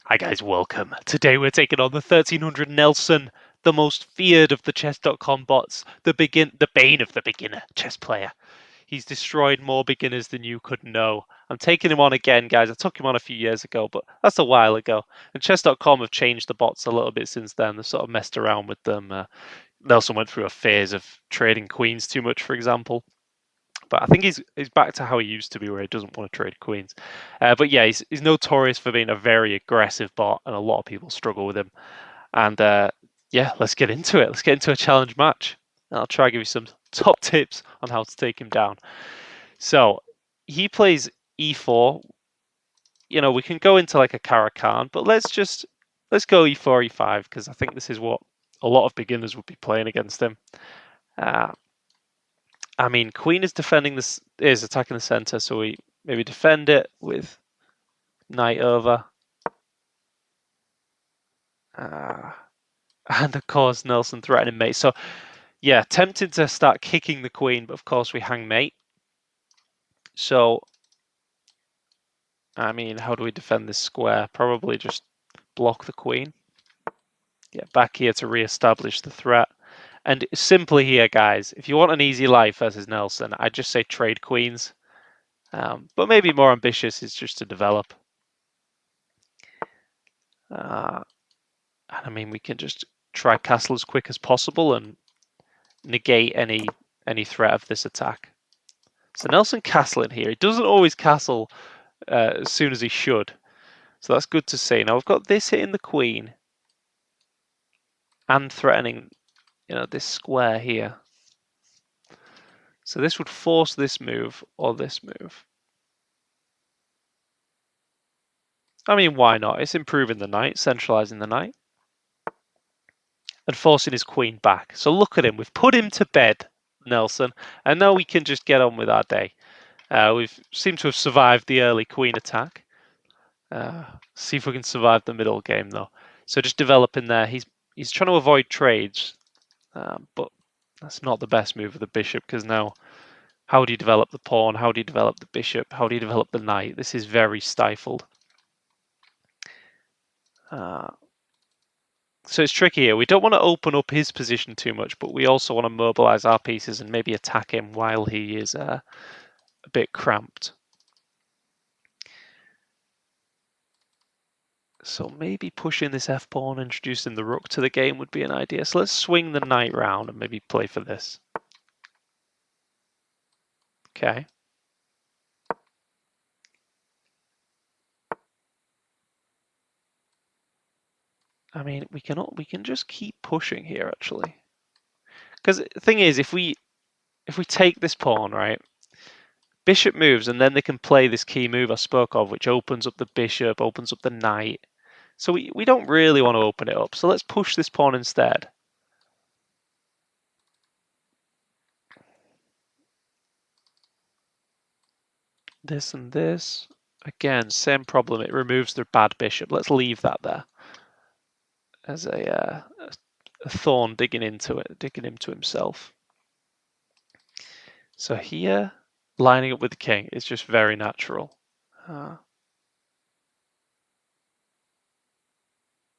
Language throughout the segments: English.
Hi guys, welcome. Today we're taking on the 1300 Nelson, the most feared of the chess.com bots, the bane of the beginner chess player. He's destroyed more beginners than you could know. I'm taking him on again, guys. I took him on a few years ago, but that's a while ago. And chess.com have changed the bots a little bit since then. They've sort of messed around with them. Nelson went through a phase of trading queens too much, for example. But I think he's back to how he used to be, where he doesn't want to trade queens. But yeah, he's notorious for being a very aggressive bot, and a lot of people struggle with him. And yeah, let's get into it. Let's get into a challenge match. And I'll try to give you some top tips on how to take him down. So he plays e4. You know, we can go into like a Caro-Kann, but let's go e4, e5, because I think this is what a lot of beginners would be playing against him. I mean, queen is attacking the center, so we maybe defend it with knight over. And of course, Nelson threatening mate. So yeah, tempted to start kicking the queen, but of course we hang mate. So, I mean, how do we defend this square? Probably just block the queen. Get back here to re-establish the threat. And simply here, guys, if you want an easy life versus Nelson, I just say trade queens. But maybe more ambitious is just to develop. And I mean, we can just try castle as quick as possible and negate any threat of this attack. So Nelson castling here. He doesn't always castle as soon as he should. So that's good to see. Now we've got this hitting the queen and threatening, this square here. So this would force this move or this move. I mean, why not? It's improving the knight, centralizing the knight, and forcing his queen back. So look at him. We've put him to bed, Nelson, and now we can just get on with our day. We've seemed to have survived the early queen attack. See if we can survive the middle game, though. So just developing there. He's trying to avoid trades, but that's not the best move of the bishop, because now how do you develop the pawn? How do you develop the bishop? How do you develop the knight? This is very stifled. So it's tricky here. We don't want to open up his position too much, but we also want to mobilize our pieces and maybe attack him while he is a bit cramped. So maybe pushing this f-pawn, introducing the rook to the game would be an idea. So let's swing the knight round and maybe play for this. Okay. I mean, we can just keep pushing here, actually. Because the thing is, if we take this pawn, right, bishop moves, and then they can play this key move I spoke of, which opens up the bishop, opens up the knight. So we don't really want to open it up. So let's push this pawn instead. This and this. Again, same problem. It removes their bad bishop. Let's leave that there as a thorn digging into it, digging him to himself. So here, lining up with the king is just very natural.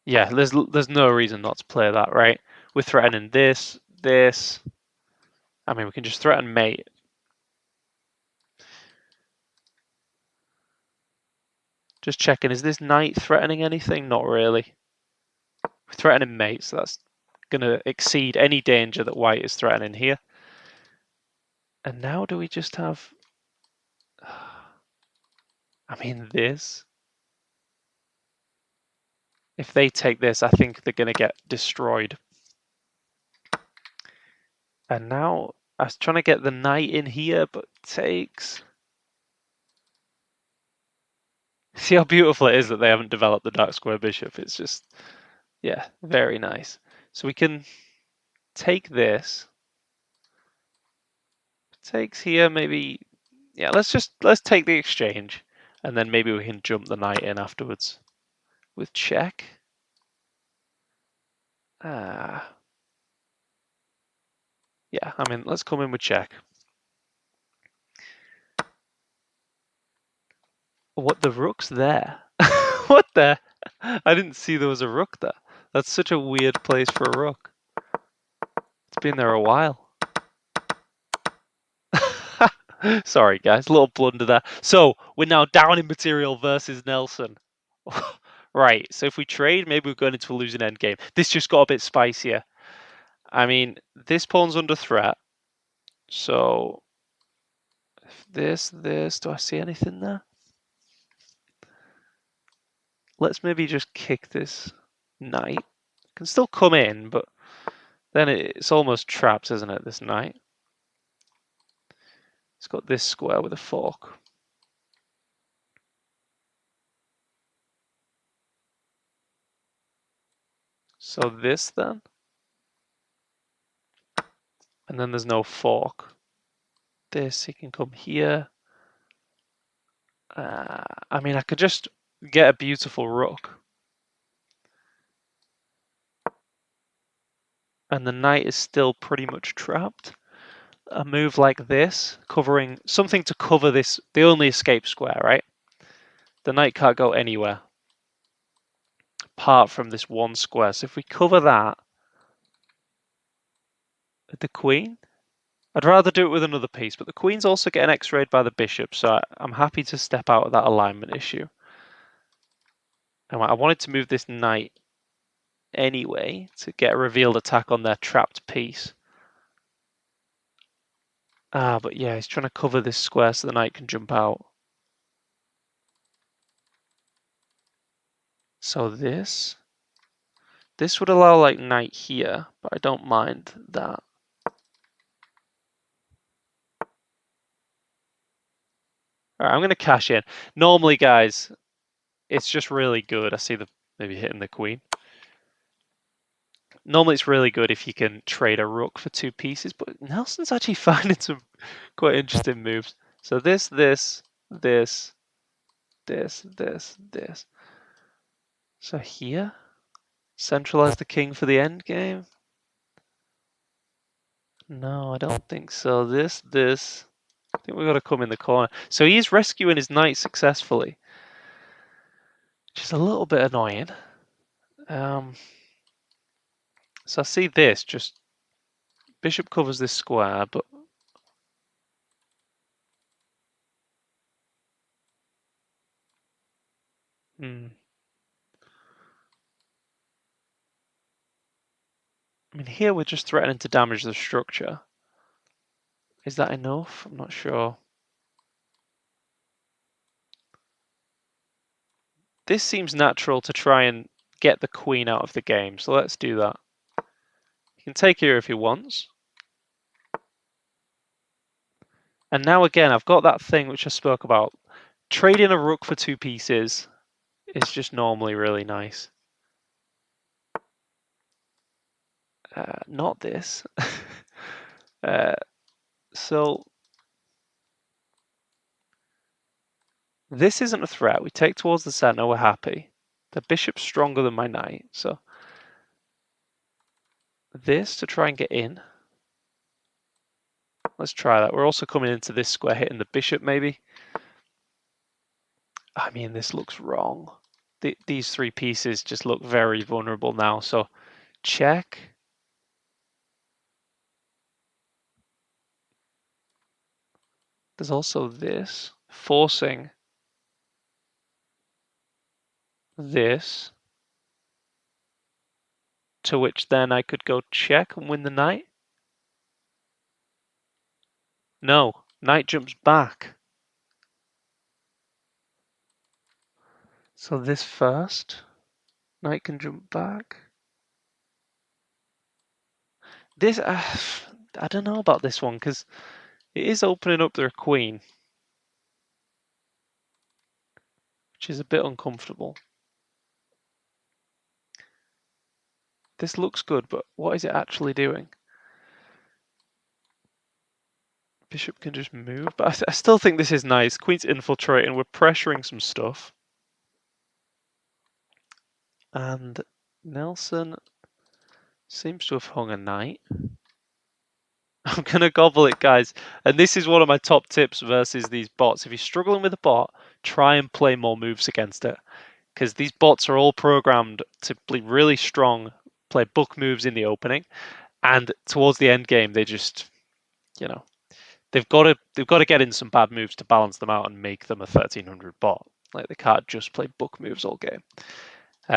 Yeah, there's no reason not to play that, right? We're threatening this. I mean, we can just threaten mate. Just checking, is this knight threatening anything? Not really. We're threatening mate, so that's going to exceed any danger that white is threatening here. And now do we just have... I mean, this... If they take this, I think they're going to get destroyed. And now I was trying to get the knight in here, but takes... See how beautiful it is that they haven't developed the dark square bishop. It's just, yeah, very nice. So we can take this. Takes here, maybe... Yeah, let's take the exchange. And then maybe we can jump the knight in afterwards. With check. Yeah, I mean, let's come in with check. What, the rook's there? What the? I didn't see there was a rook there. That's such a weird place for a rook. It's been there a while. Sorry, guys, a little blunder there. So we're now down in material versus Nelson. Right, so if we trade, maybe we're going into a losing endgame. This just got a bit spicier. I mean, this pawn's under threat. So this, do I see anything there? Let's maybe just kick this knight. Can still come in, but then it's almost trapped, isn't it, this knight? It's got this square with a fork. So this then? And then there's no fork. This, he can come here. I mean, I could just get a beautiful rook. And the knight is still pretty much trapped. A move like this, covering something to cover this, the only escape square, right? The knight can't go anywhere apart from this one square. So if we cover that, the queen, I'd rather do it with another piece, but the queen's also getting x-rayed by the bishop, so I'm happy to step out of that alignment issue. And I wanted to move this knight anyway to get a revealed attack on their trapped piece. But yeah, he's trying to cover this square so the knight can jump out. So this would allow like knight here, but I don't mind that. All right, I'm going to cash in. Normally, guys, it's just really good. I see the maybe hitting the queen. Normally, it's really good if you can trade a rook for two pieces, but Nelson's actually finding some quite interesting moves. So this. So here, centralize the king for the end game. No, I don't think so. This. I think we've got to come in the corner. So he's rescuing his knight successfully, which is a little bit annoying. So I see this, just bishop covers this square, but I mean, here we're just threatening to damage the structure. Is that enough? I'm not sure. This seems natural to try and get the queen out of the game, so let's do that. He can take here if he wants. And now again, I've got that thing which I spoke about. Trading a rook for two pieces is just normally really nice. Not this. So this isn't a threat. We take towards the center, we're happy. The bishop's stronger than my knight, so this to try and get in. Let's try that. We're also coming into this square, hitting the bishop maybe. I mean, this looks wrong. These three pieces just look very vulnerable now, so check. There's also this, forcing this, to which then I could go check and win the knight. No, knight jumps back. So this first, knight can jump back. This, I don't know about this one, because it is opening up their queen, which is a bit uncomfortable. This looks good, but what is it actually doing? Bishop can just move, but I still think this is nice. Queen's infiltrating, we're pressuring some stuff. And Nelson seems to have hung a knight. I'm going to gobble it, guys. And this is one of my top tips versus these bots. If you're struggling with a bot, try and play more moves against it. because these bots are all programmed to be really strong, play book moves in the opening, and towards the end game they just, you know, they've got to get in some bad moves to balance them out and make them a 1300 bot. Like they can't just play book moves all game.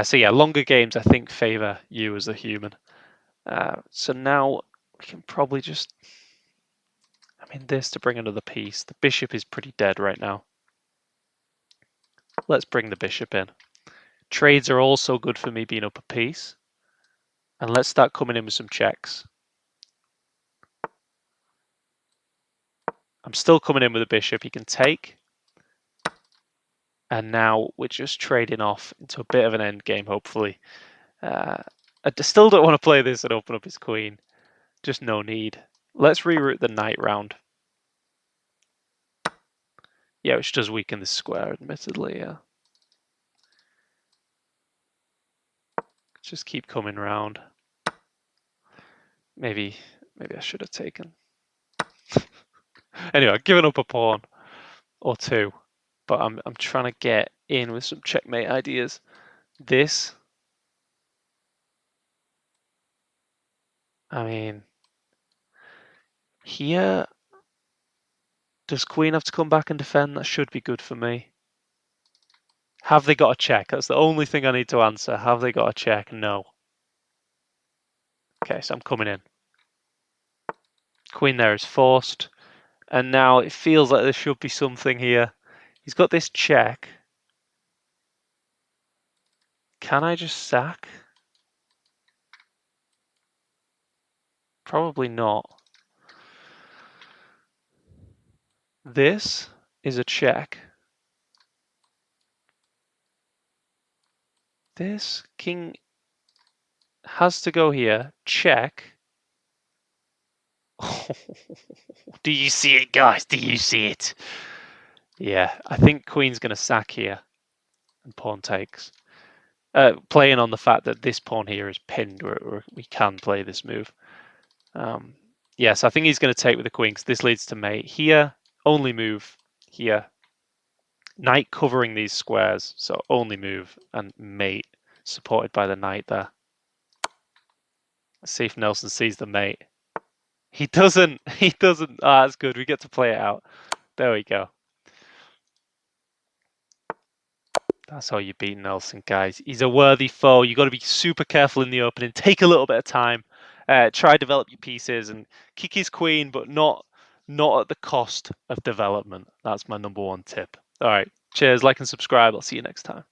So yeah, longer games I think favor you as a human. So now we can probably just, I mean, this to bring another piece. The bishop is pretty dead right now. Let's bring the bishop in. Trades are also good for me being up a piece. And let's start coming in with some checks. I'm still coming in with a bishop. He can take. And now we're just trading off into a bit of an end game, hopefully. I still don't want to play this and open up his queen. Just no need. Let's reroute the knight round. Yeah, which does weaken the square, admittedly, yeah. Just keep coming round. Maybe I should have taken. Anyway, I've given up a pawn or two, but I'm trying to get in with some checkmate ideas. This, I mean, here, does queen have to come back and defend? That should be good for me. Have they got a check? That's the only thing I need to answer. Have they got a check? No. Okay, so I'm coming in. Queen there is forced. And now it feels like there should be something here. He's got this check. Can I just sack? Probably not. This is a check. This king has to go here. Check. Do you see it, guys? Do you see it? Yeah, I think queen's going to sack here. And pawn takes. Playing on the fact that this pawn here is pinned, we can play this move. Yes, I think he's going to take with the queen because this leads to mate. Here, only move. Here. Knight covering these squares, so only move and mate, supported by the knight there. Let's see if Nelson sees the mate. He doesn't. He doesn't. Ah, that's good. We get to play it out. There we go. That's how you beat Nelson, guys. He's a worthy foe. You got to be super careful in the opening. Take a little bit of time. Try develop your pieces and kick his queen, but not at the cost of development. That's my number one tip. All right. Cheers. Like and subscribe. I'll see you next time.